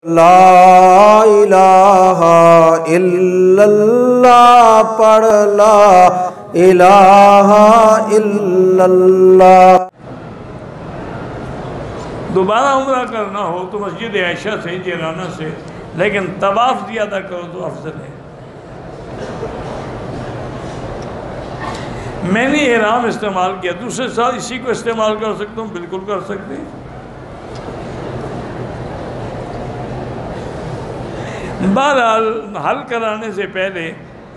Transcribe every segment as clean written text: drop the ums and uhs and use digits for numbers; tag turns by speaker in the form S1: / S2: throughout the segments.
S1: لا الہ الا اللہ پڑھ لا الہ الا اللہ۔
S2: دوبارہ عمرہ کرنا ہو تو مسجد عائشہ سے جیرانہ سے، لیکن طواف زیادہ کرو تو افضل ہے۔ میں نے احرام استعمال کیا، دوسرے سال اسی کو استعمال کر سکتا ہوں، بالکل کر سکتے ہیں۔ بہرحال حل کرانے سے پہلے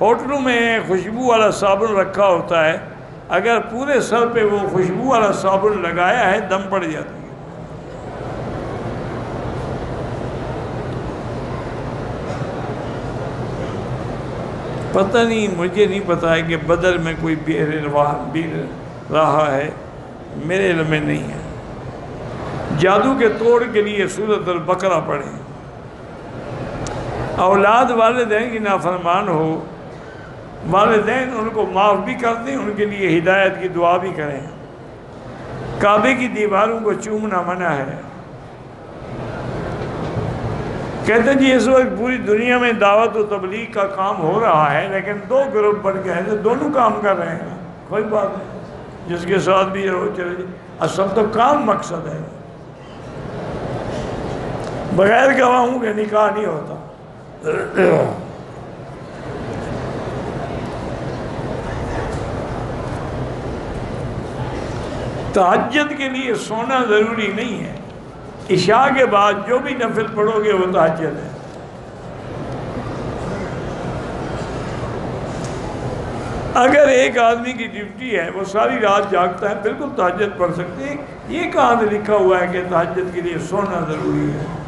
S2: ہوٹلوں میں خوشبو والا صابن رکھا ہوتا ہے، اگر پورے سر پہ وہ خوشبو والا صابن لگایا ہے دم پڑ جاتی ہے۔ پتہ نہیں، مجھے نہیں پتہ ہے کہ بدر میں کوئی بیر رہا ہے، میرے علم میں نہیں ہے۔ جادو کے توڑ کے لیے سورۃ البقرہ پڑھیں۔ اولاد والدین کی نافرمان ہو، والدین ان کو معاف بھی کر دیں، ان کے لیے ہدایت کی دعا بھی کریں۔ کعبے کی دیواروں کو چومنا منع ہے۔ کہتے ہیں جی اس وقت پوری دنیا میں دعوت و تبلیغ کا کام ہو رہا ہے، لیکن دو گروپ بن گئے ہیں، دونوں کام کر رہے ہیں، کوئی بات نہیں، جس کے ساتھ بھی رہو چلے جی، اصل تو کام مقصد ہے۔ بغیر گواہوں کے نکاح نہیں ہوتا۔ تہجد کے لیے سونا ضروری نہیں ہے، عشاء کے بعد جو بھی نفل پڑھو گے وہ تہجد ہے۔ اگر ایک آدمی کی ڈیوٹی ہے، وہ ساری رات جاگتا ہے، بالکل تہجد پڑھ سکتے ہیں۔ یہ کہاں لکھا ہوا ہے کہ تہجد کے لیے سونا ضروری ہے؟